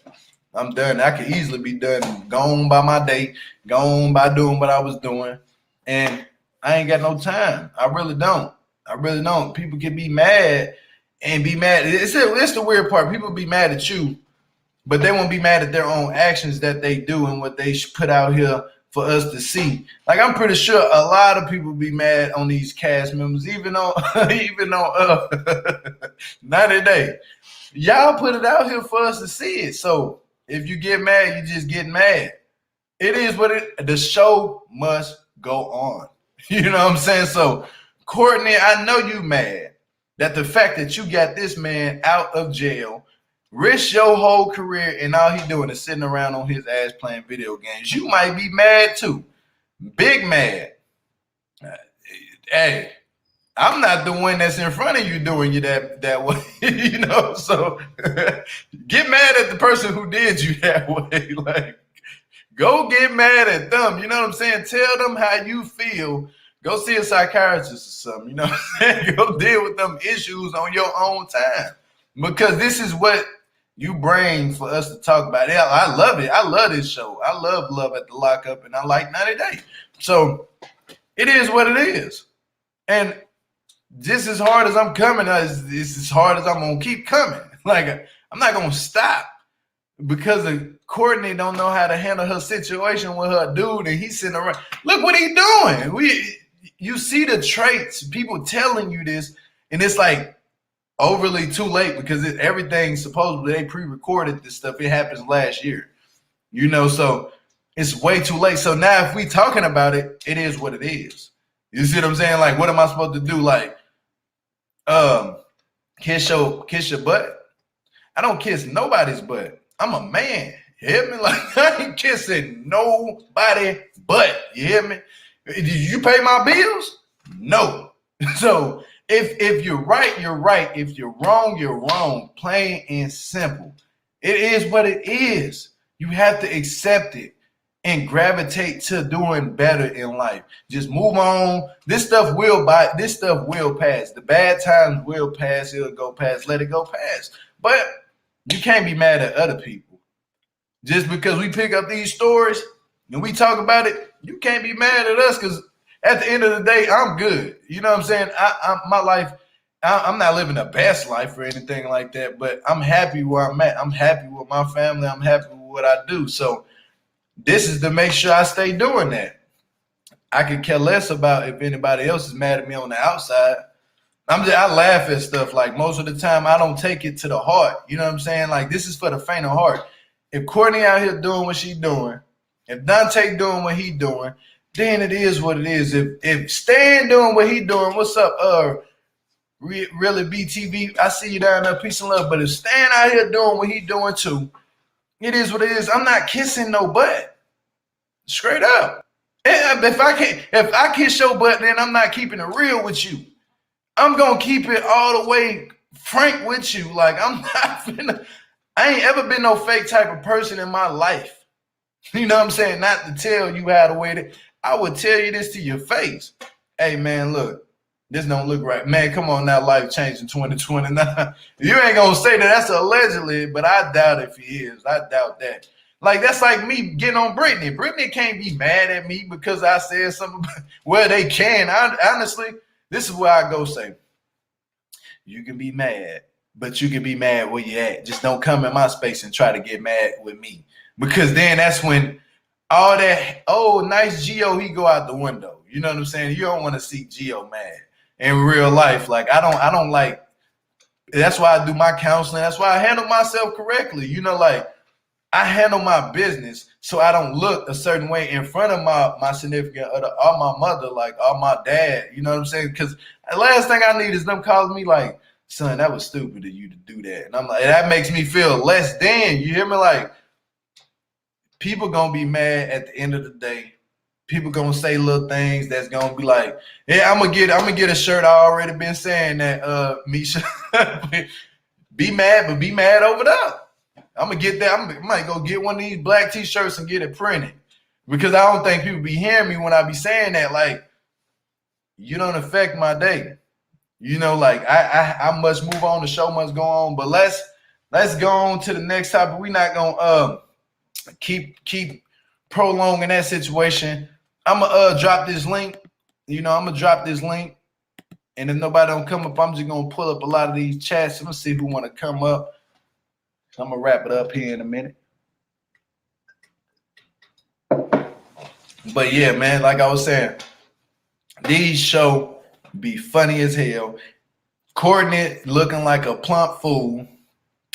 I could easily be done, gone by my day, gone by doing what I was doing. And I ain't got no time. I really don't. People can be mad and be mad. It's the weird part. People be mad at you, but they won't be mad at their own actions that they do and what they put out here for us to see. Like, I'm pretty sure a lot of people be mad on these cast members, even on 90 Day. Y'all put it out here for us to see it. So if you get mad, you just get mad. It is what the show must go on. You know what I'm saying? So Courtney, I know you mad that the fact that you got this man out of jail, risk your whole career, and all he doing is sitting around on his ass playing video games. You might be mad too. Big mad. Hey, I'm not the one that's in front of you doing you that way, you know? So get mad at the person who did you that way. Like, go get mad at them. You know what I'm saying? Tell them how you feel. Go see a psychiatrist or something. You know what I'm saying? Go deal with them issues on your own time. Because this is what you bring for us to talk about. Yeah, I love it. I love this show. I love Love at the Lockup, and I like 90 Day. So it is what it is. And just as hard as I'm coming, it's as hard as I'm going to keep coming. Like, I'm not going to stop because of Courtney don't know how to handle her situation with her dude, and he's sitting around. Look what he's doing. You see the traits, people telling you this, and it's like overly too late because everything supposedly they pre-recorded this stuff. It happens last year, you know, so it's way too late. So now if we talking about it, it is what it is. You see what I'm saying? Like, what am I supposed to do? Like, kiss your butt? I don't kiss nobody's butt. I'm a man. You hear me? Like, I ain't kissing nobody but. You hear me? Did you pay my bills? No. So if you're right, you're right. If you're wrong, you're wrong. Plain and simple. It is what it is. You have to accept it and gravitate to doing better in life. Just move on. This stuff will pass. The bad times will pass. It'll go past. Let it go past. But you can't be mad at other people. Just because we pick up these stories and we talk about it, you can't be mad at us because at the end of the day, I'm good. You know what I'm saying? My life, I'm not living the best life or anything like that, but I'm happy where I'm at. I'm happy with my family. I'm happy with what I do. So this is to make sure I stay doing that. I could care less about if anybody else is mad at me on the outside. I laugh at stuff. Like, most of the time, I don't take it to the heart. You know what I'm saying? Like, this is for the faint of heart. If Courtney out here doing what she doing, if Dante doing what he doing, then it is what it is. If Stan doing what he doing, what's up? Really BTV, I see you down there, peace and love. But if Stan out here doing what he doing too, it is what it is. I'm not kissing no butt. Straight up. If I kiss your butt, then I'm not keeping it real with you. I'm gonna keep it all the way frank with you. Like, I ain't ever been no fake type of person in my life. You know what I'm saying? Not to tell you how to wait it. I would tell you this to your face. Hey man, look, this don't look right. Man, come on now, life changed in 2020. Now, you ain't gonna say that that's allegedly, but I doubt if he is. I doubt that. Like, that's like me getting on Brittany. Brittany can't be mad at me because I said something. Well, they can. Honestly, this is where I go say, you can be mad, but you can be mad where you at. Just don't come in my space and try to get mad with me. Because then that's when all that, oh, nice Geo, he go out the window. You know what I'm saying? You don't want to see Geo mad in real life. Like, I don't like, that's why I do my counseling. That's why I handle myself correctly. You know, like, I handle my business so I don't look a certain way in front of my significant other or my mother, like, or my dad. You know what I'm saying? Because the last thing I need is them calling me like, son, that was stupid of you to do that. And I'm like, that makes me feel less than. You hear me? Like, people gonna be mad at the end of the day. People gonna say little things that's gonna be like, yeah, I'm gonna get a shirt. I already been saying that, Misha. Be mad, but be mad over there. I'm gonna get that. I might go get one of these black t-shirts and get it printed. Because I don't think people be hearing me when I be saying that. Like, you don't affect my day. You know, like, I must move on. The show must go on. But let's go on to the next topic. We're not gonna keep prolonging that situation. I'm gonna drop this link. You know, I'm gonna drop this link. And if nobody don't come up, I'm just gonna pull up a lot of these chats. I'm gonna see who want to come up. I'm gonna wrap it up here in a minute. But yeah, man, like I was saying, these show be funny as hell. Courtney looking like a plump fool.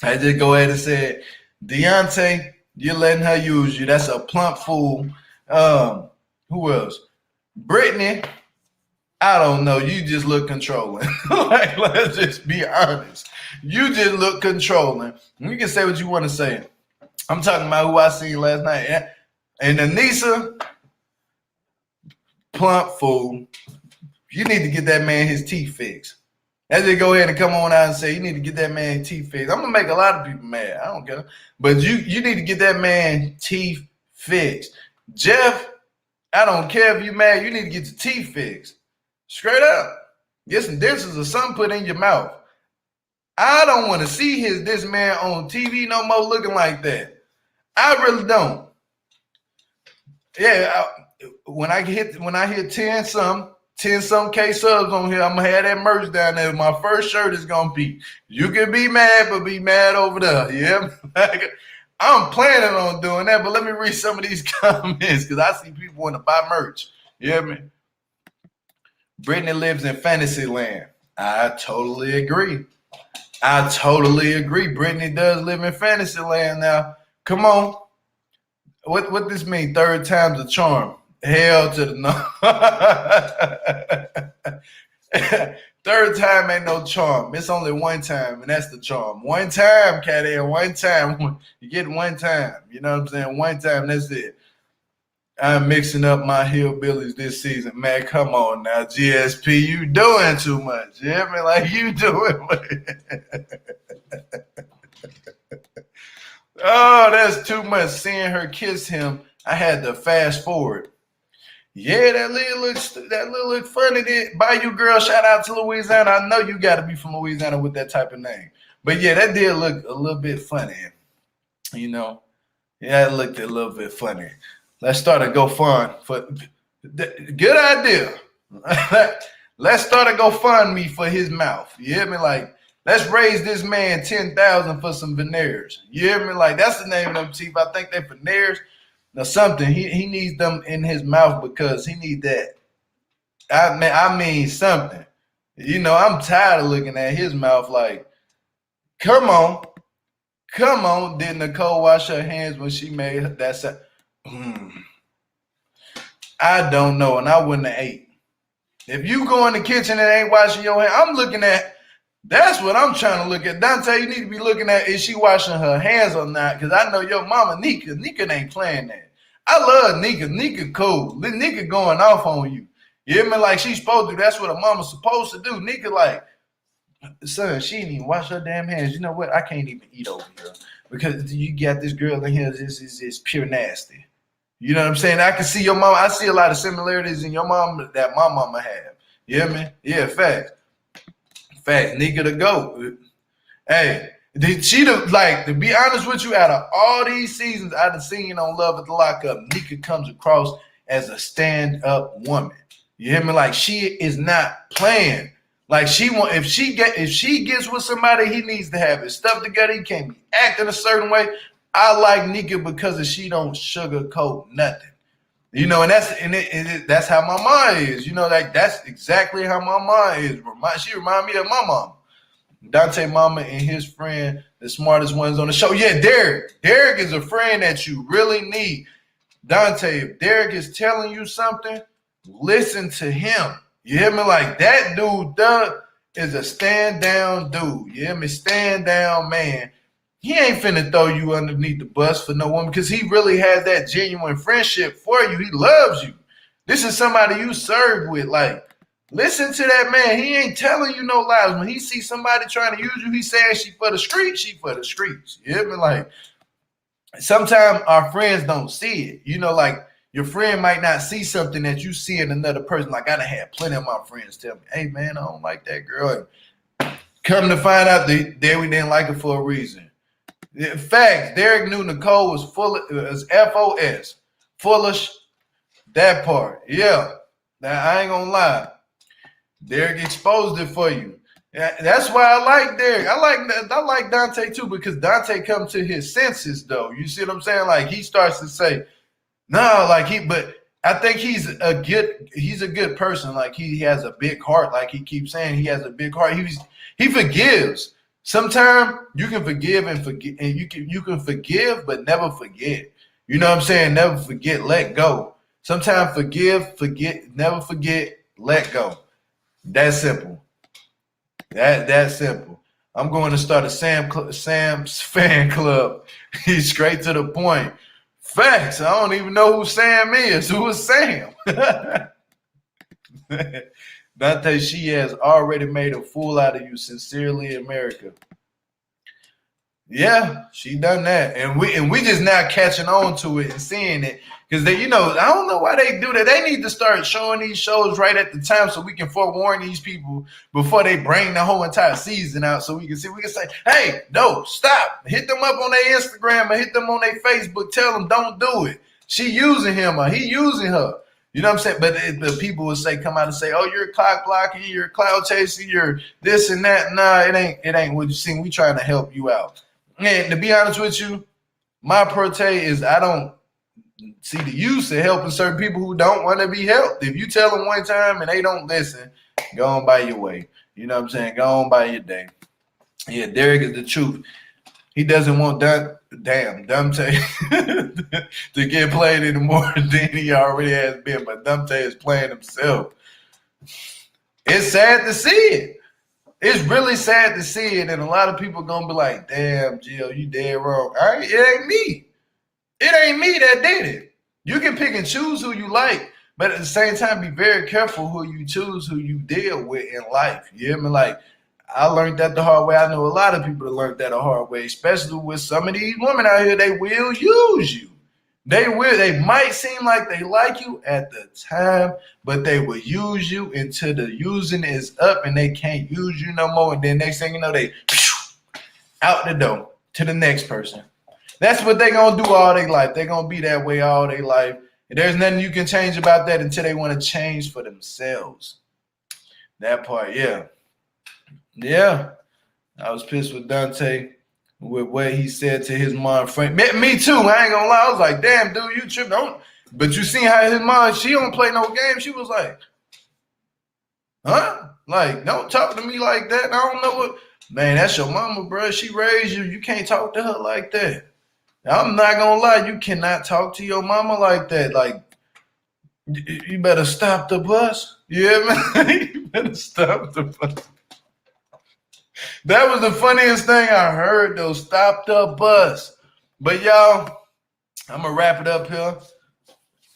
I just go ahead and say, Deontay, you're letting her use you. That's a plump fool. Who else? Brittany, I don't know. You just look controlling. Like, let's just be honest. You just look controlling. You can say what you want to say. I'm talking about who I seen last night. And Anissa, plump fool. You need to get that man his teeth fixed. I just go ahead and come on out and say, you need to get that man teeth fixed. I'm going to make a lot of people mad. I don't care. But you need to get that man teeth fixed. Jeff, I don't care if you mad. You need to get your teeth fixed. Straight up. Get some dentures or something put in your mouth. I don't want to see this man on TV no more looking like that. I really don't. Yeah, when I hit 10 some K subs on here, I'm gonna have that merch down there. My first shirt is gonna be, you can be mad, but be mad over there. Yeah. I'm planning on doing that, but let me read some of these comments because I see people want to buy merch. You hear me? Brittany lives in fantasy land. I totally agree. Brittany does live in fantasy land now. Come on. What this mean? Third time's a charm. Hell to the no. Third time ain't no charm. It's only one time, and that's the charm. One time, cat air, one time. You get one time. You know what I'm saying? One time, that's it. I'm mixing up my hillbillies this season. Man, come on now. GSP, you doing too much. You hear me? Like, you doing Oh, that's too much. Seeing her kiss him, I had to fast forward. Yeah, that little look funny. Bayou girl, shout out to Louisiana. I know you got to be from Louisiana with that type of name. But yeah, that did look a little bit funny. You know, yeah, it looked a little bit funny. Let's start a GoFund for. Good idea. Let's start a GoFundMe for his mouth. You hear me? Like, let's raise this man $10,000 for some veneers. You hear me? Like, that's the name of them teeth. I think they're veneers. Now something he needs them in his mouth because he needs that. I mean something. You know, I'm tired of looking at his mouth like, come on. Did Nicole wash her hands when she made that sound? I don't know, and I wouldn't have ate. If you go in the kitchen and ain't washing your hands, I'm looking at. That's what I'm trying to look at. Dante, you need to be looking at, is she washing her hands or not? Because I know your mama, Nika ain't playing that. I love Nika. Nika cool. Nika going off on you. You hear me? Like she's supposed to. That's what a mama's supposed to do. Nika like, son, she didn't even wash her damn hands. You know what? I can't even eat over here because you got this girl in here. This is pure nasty. You know what I'm saying? I can see your mama. I see a lot of similarities in your mom that my mama have. You hear me? Yeah, facts. Nika the GOAT. Hey, to be honest with you, out of all these seasons I've seen on Love at the Lockup, Nika comes across as a stand-up woman. You hear me? Like, she is not playing. Like, if she gets with somebody, he needs to have his stuff together. He can't be acting a certain way. I like Nika because she don't sugarcoat nothing. You know, and that's how my mom is. You know, like that's exactly how my mom is. She remind me of my mom. Dante mama and his friend, the smartest ones on the show. Yeah, Derek. Derek is a friend that you really need. Dante, if Derek is telling you something, listen to him. You hear me? Like that dude is a stand down dude. You hear me? Stand down man. He ain't finna throw you underneath the bus for no woman because he really has that genuine friendship for you. He loves you. This is somebody you served with. Like, listen to that man. He ain't telling you no lies. When he sees somebody trying to use you, he's saying she for the streets. She for the streets. You hear me? Like, sometimes our friends don't see it. You know, like your friend might not see something that you see in another person. Like, I done had plenty of my friends tell me, hey, man, I don't like that girl. And come to find out we didn't like her for a reason. In fact, Derek knew Nicole was FOS. Foolish. That part. Yeah. Now, I ain't gonna lie. Derek exposed it for you. That's why I like Derek. I like Dante too, because Dante comes to his senses though. You see what I'm saying? Like he starts to say, no, like but I think he's a good person. Like he has a big heart. Like he keeps saying, he has a big heart. He forgives. Sometimes you can forgive and forget, and you can forgive but never forget. You know what I'm saying? Never forget, let go. Sometimes forgive, forget, never forget, let go. That's simple. That's simple. I'm going to start a Sam's fan club. He's straight to the point. Facts. I don't even know who Sam is. Who is Sam? Dante, she has already made a fool out of you. Sincerely, America. Yeah, she done that, and we just now catching on to it and seeing it, because they, I don't know why they do that. They need to start showing these shows right at the time so we can forewarn these people before they bring the whole entire season out, so we can see. We can say, hey, no, stop. Hit them up on their Instagram or hit them on their Facebook. Tell them don't do it. She using him or he using her. You know what I'm saying? But the people will say, come out and say, oh, you're clock blocking, you're cloud chasing, you're this and that. Nah, it ain't what you see. We trying to help you out. And to be honest with you, my prote is I don't see the use of helping certain people who don't want to be helped. If you tell them one time and they don't listen, go on by your way. You know what I'm saying? Go on by your day. Yeah, Derek is the truth. He doesn't want Dante to get played anymore than he already has been, but Dante is playing himself. It's sad to see it. It's really sad to see it, and a lot of people gonna be like, damn, Jill, you dead wrong. All right, it ain't me. It ain't me that did it. You can pick and choose who you like, but at the same time, be very careful who you choose, who you deal with in life. You hear me? Like, I learned that the hard way. I know a lot of people that learned that the hard way, especially with some of these women out here. They will use you. They will. They might seem like they like you at the time, but they will use you until the using is up and they can't use you no more. And then next thing you know, they out the door to the next person. That's what they're going to do all their life. They're going to be that way all their life. And there's nothing you can change about that until they want to change for themselves. That part, yeah. Yeah. I was pissed with Dante with what he said to his mom friend. Me too. I ain't gonna lie. I was like, damn, dude, you tripping. But you seen how his mom, she don't play no games. She was like, huh? Like, don't talk to me like that. I don't know what. Man, that's your mama, bro. She raised you. You can't talk to her like that. I'm not gonna lie. You cannot talk to your mama like that. Like, you better stop the bus. Yeah, man. You better stop the bus. That was the funniest thing I heard, though. Stop the bus. But y'all, I'm going to wrap it up here.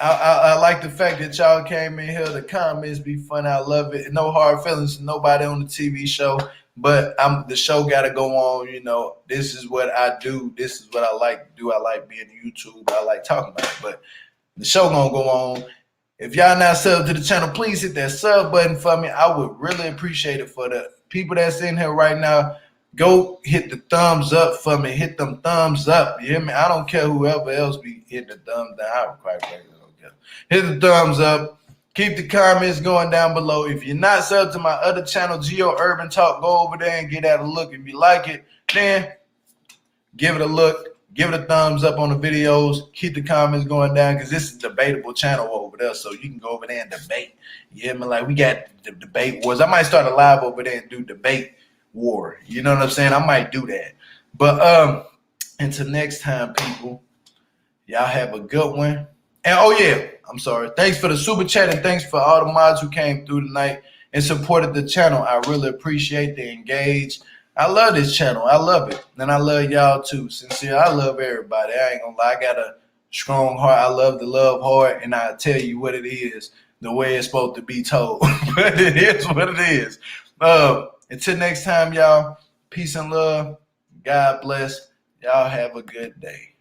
I like the fact that y'all came in here. The comments be fun. I love it. No hard feelings to nobody on the TV show. But the show got to go on. This is what I do. This is what I like to do. I like being on YouTube. I like talking about it. But the show going to go on. If y'all not subbed to the channel, please hit that sub button for me. I would really appreciate it. For the people that's in here right now, go hit the thumbs up for me. Hit them thumbs up. You hear me? I don't care whoever else be hitting the thumbs down. I quite frankly don't care. Hit the thumbs up. Keep the comments going down below. If you're not subbed to my other channel, Geo Urban Talk, go over there and get that a look. If you like it, then give it a look. Give it a thumbs up on the videos. Keep the comments going down, because this is a debatable channel over there, so you can go over there and debate. You hear me? Like, we got the debate wars. I might start a live over there and do debate war. You know what I'm saying? I might do that. But until next time, people, y'all have a good one. And oh yeah, I'm sorry. Thanks for the super chat, and thanks for all the mods who came through tonight and supported the channel. I really appreciate the engage. I love this channel. I love it. And I love y'all too. Sincere, I love everybody. I ain't gonna lie. I got a strong heart. I love the love hard. And I tell you what it is, the way it's supposed to be told. But it is what it is. Until next time, y'all. Peace and love. God bless. Y'all have a good day.